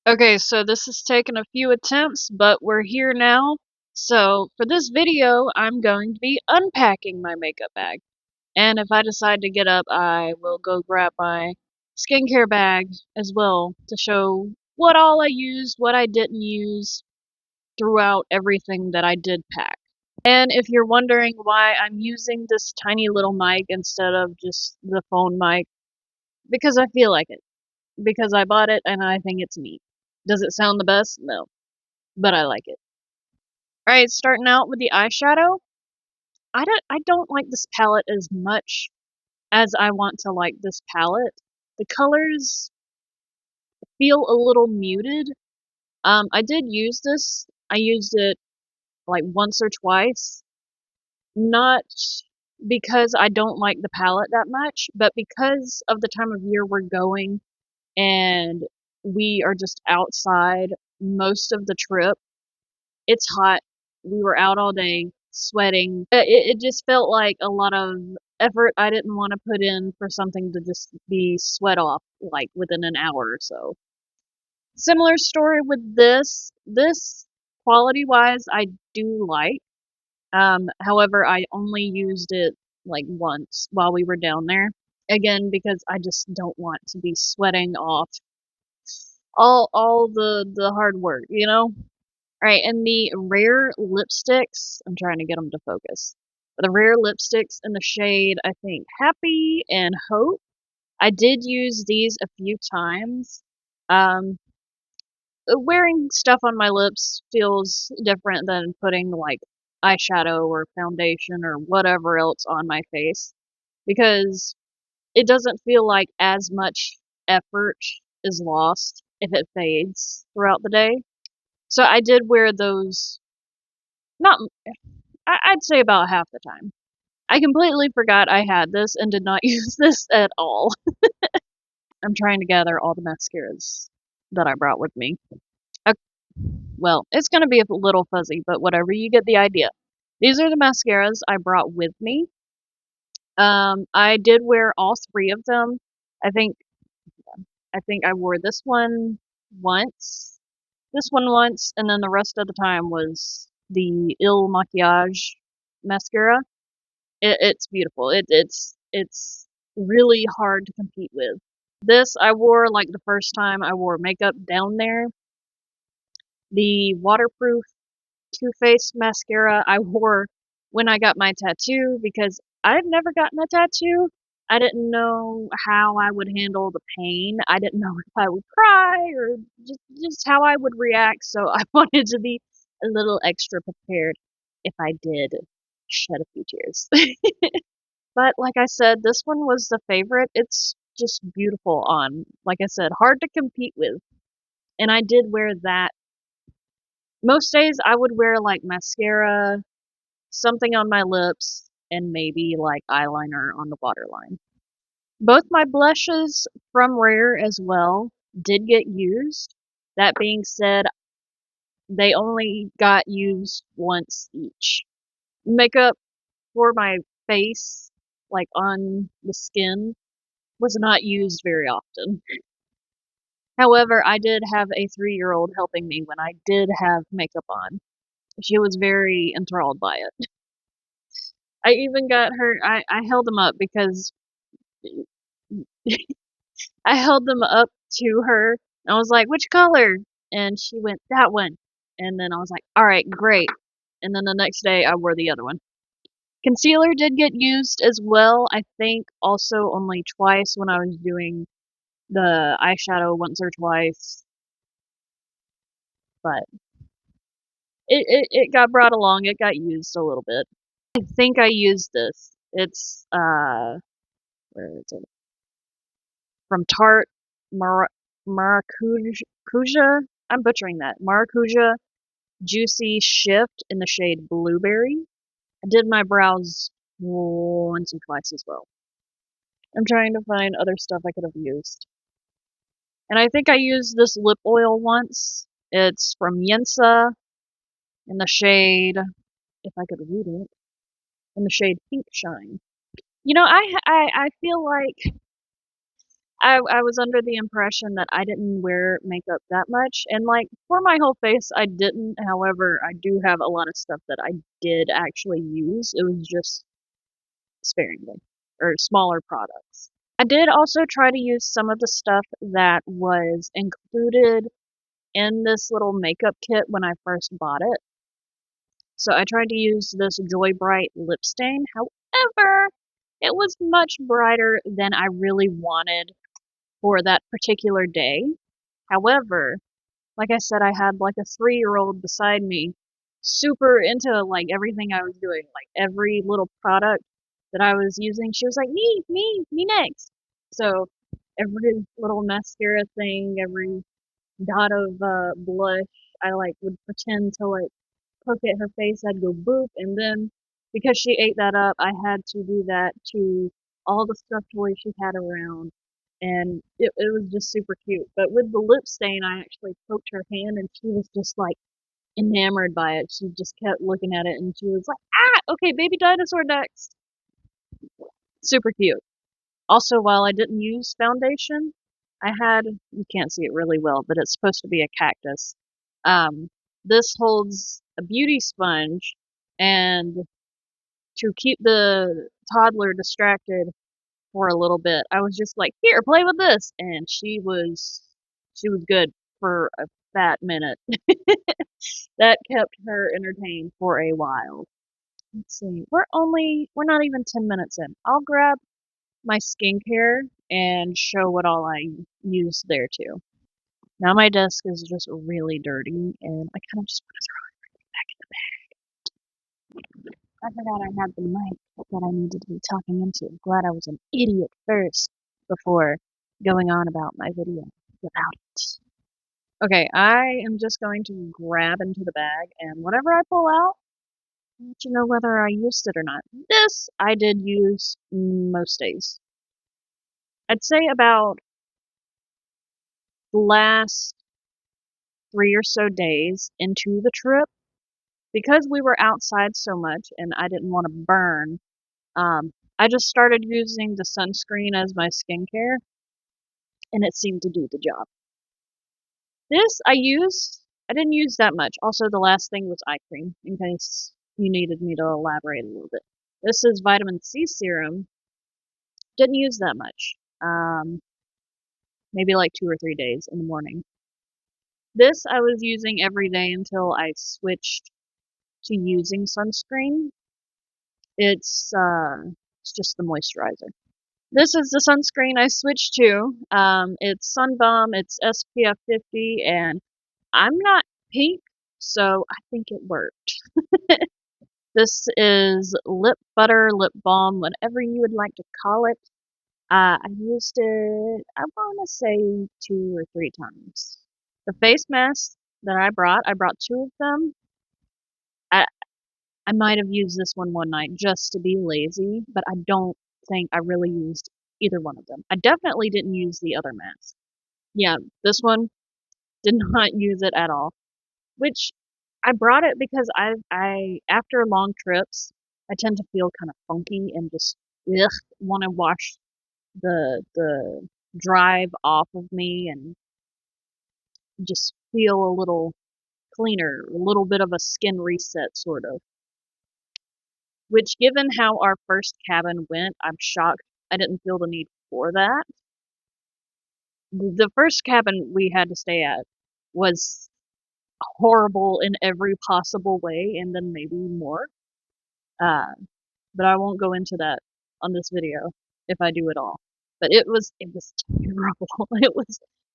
Okay, so this has taken a few attempts, but we're here now. So for this video, I'm going to be unpacking my makeup bag. And if I decide to get up, I will go grab my skincare bag as well to show what all I used, what I didn't use throughout everything that I did pack. And if you're wondering why I'm using this tiny little mic instead of just the phone mic, because I feel like it. Because I bought it and I think it's neat. Does it sound the best? No, but I like it. Alright, starting out with the eyeshadow. I don't like this palette as much as I want to like this palette. The colors feel a little muted. I did use this. I used it like once or twice. Not because I don't like the palette that much, but because of the time of year we're going and we are just outside most of the trip. It's hot. We were out all day sweating. It just felt like a lot of effort I didn't want to put in for something to just be sweat off like within an hour or so. Similar story with this. This quality wise I do like. However, I only used it like once while we were down there. Again, because I just don't want to be sweating off all the hard work, you know? Alright, and the rare lipsticks, I'm trying to get them to focus. The rare lipsticks in the shade, I think, Happy and Hope. I did use these a few times. Um, Wearing stuff on my lips feels different than putting, like, eyeshadow or foundation or whatever else on my face. Because it doesn't feel like as much effort is lost if it fades throughout the day. So I did wear those, not I'd say about half the time. I completely forgot I had this and did not use this at all. I'm trying to gather all the mascaras that I brought with me. Uh, well, it's going to be a little fuzzy, but whatever, you get the idea. These are the mascaras I brought with me. I did wear all three of them. I think I think I wore once, this one once, and then the rest of the time was the Il Maquillage mascara. It's beautiful. It's really hard to compete with. This I wore like the first time I wore makeup down there. The waterproof Too Faced mascara I wore when I got my tattoo because I've never gotten a tattoo. I didn't know how I would handle the pain. I didn't know if I would cry or just how I would react. So I wanted to be a little extra prepared if I did shed a few tears. But like I said, this one was the favorite. It's just beautiful on, like I said, hard to compete with. And I did wear that. Most days I would wear like mascara, something on my lips, and maybe like eyeliner on the waterline. Both my blushes from Rare as well did get used. That being said, they only got used once each. Makeup for my face, like on the skin, was not used very often. However, I did have a 3-year-old helping me when I did have makeup on. She was very enthralled by it. I even got her, I held them up because I held them up to her. And I was like, which color? And she went, that one. And then I was like, all right, great. And then the next day I wore the other one. Concealer did get used as well. I think also only twice when I was doing the eyeshadow once or twice. But it got brought along. It got used a little bit. I think I used this. It's where is it? From Tarte Maracuja. I'm butchering that. Maracuja Juicy Shift in the shade Blueberry. I did my brows once and twice as well. I'm trying to find other stuff I could have used. And I think I used this lip oil once. It's from Yensa in the shade, if I could read it, in the shade Pink Shine. You know, I feel like I was under the impression that I didn't wear makeup that much, and, like, for my whole face, I didn't, however, I do have a lot of stuff that I did actually use, it was just sparingly, or smaller products. I did also try to use some of the stuff that was included in this little makeup kit when I first bought it. So I tried to use this Joy Bright lip stain, however, it was much brighter than I really wanted for that particular day. However, like I said, I had like a 3-year-old beside me, super into like everything I was doing, like every little product that I was using. She was like, me next. So every little mascara thing, every dot of blush, I like would pretend to like poke at her face. I'd go boop, and then because she ate that up, I had to do that to all the stuffed toys she had around, and it was just super cute. But with the lip stain, I actually poked her hand, and she was just like enamored by it. She just kept looking at it, and she was like, "Ah, okay, baby dinosaur next." Super cute. Also, while I didn't use foundation, I had, you can't see it really well, but it's supposed to be a cactus. Um, this holds a beauty sponge, and to keep the toddler distracted for a little bit, I was just like, "Here, play with this," and she was good for a fat minute. That kept her entertained for a while. Let's see, we're not even 10 minutes in. I'll grab my skincare and show what all I use there too. Now my desk is just really dirty, and I kind of just want to throw everything back in the bag. I forgot I had the mic that I needed to be talking into. Glad I was an idiot first before going on about my video without it. Okay, I am just going to grab into the bag, and whatever I pull out, I'll let you know whether I used it or not. This I did use most days. I'd say about the last 3 or so days into the trip, because we were outside so much and I didn't want to burn, I just started using the sunscreen as my skincare, and it seemed to do the job. This I didn't use that much. Also, the last thing was eye cream, in case you needed me to elaborate a little bit. This is vitamin C serum. Didn't use that much. Maybe like 2 or 3 days in the morning. This I was using every day until I switched to using sunscreen. It's just the moisturizer. This is the sunscreen I switched to. It's Sun Bum, it's SPF 50, and I'm not pink, so I think it worked. This is lip butter, lip balm, whatever you would like to call it. I used it, I want to say 2 or 3 times. The face mask that I brought 2 of them. I, I might have used this one night just to be lazy, but I don't think I really used either one of them. I definitely didn't use the other mask. Yeah, this one did not use it at all. Which I brought it because I after long trips, I tend to feel kind of funky and just ugh, want to wash the drive off of me and just feel a little cleaner, a little bit of a skin reset sort of. Which, given how our first cabin went, I'm shocked I didn't feel the need for that. The first cabin we had to stay at was horrible in every possible way, and then maybe more. Uh, but I won't go into that on this video if I do at all. But it was terrible.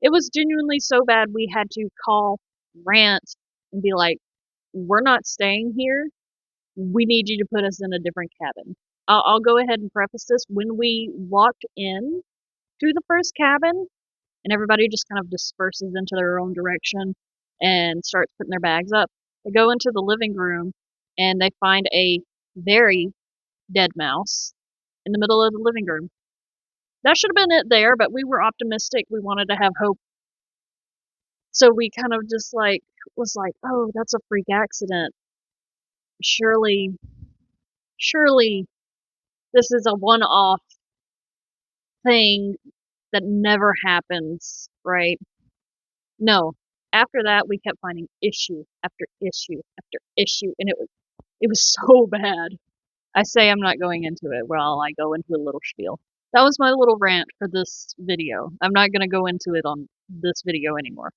It was genuinely so bad we had to call, rant, and be like, "We're not staying here. We need you to put us in a different cabin." I'll go ahead and preface this. When we walked in to the first cabin, and everybody just kind of disperses into their own direction and starts putting their bags up, they go into the living room and they find a very dead mouse in the middle of the living room. That should have been it there, but we were optimistic. We wanted to have hope. So we kind of just like was like, "Oh, that's a freak accident. Surely this is a one-off thing that never happens, right? No. After that, we kept finding issue after issue after issue, and it was so bad. I say I'm not going into it. Well, I go into a little spiel. That was my little rant for this video. I'm not gonna go into it on this video anymore.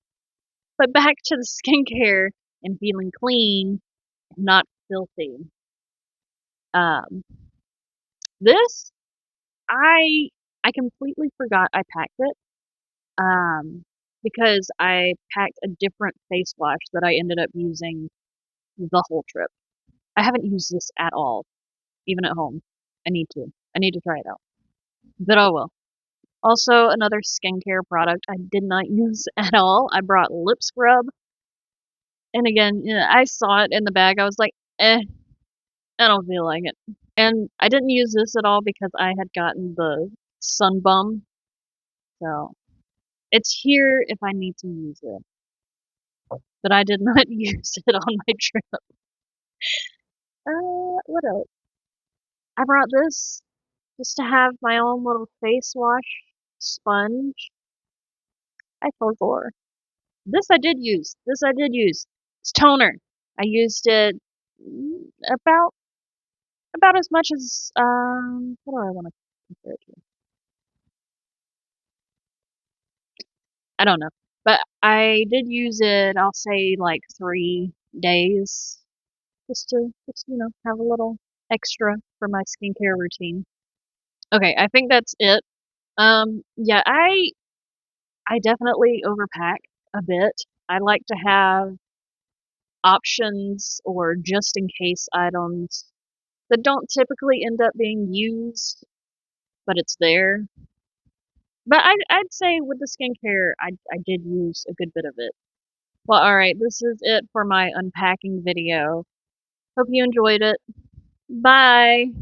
But back to the skincare and feeling clean, not filthy. Um, this I I completely forgot I packed it. Um, because I packed a different face wash that I ended up using the whole trip. I haven't used this at all, even at home. I need to. I need to try it out. But oh well. Also, another skincare product I did not use at all. I brought lip scrub, and again, yeah, I saw it in the bag. I was like, I don't feel like it. And I didn't use this at all because I had gotten the sun bum, so it's here if I need to use it. But I did not use it on my trip. What else? I brought this just to have my own little face wash sponge. I forgot. This I did use. This I did use. It's toner. I used it about as much as what do I want to compare it to? I don't know. But I did use it, I'll say like 3 days just to have a little extra for my skincare routine. Okay, I think that's it. Yeah, I definitely overpack a bit. I like to have options or just in case items that don't typically end up being used, but it's there. But I'd say with the skincare, I did use a good bit of it. Well, alright, this is it for my unpacking video. Hope you enjoyed it. Bye!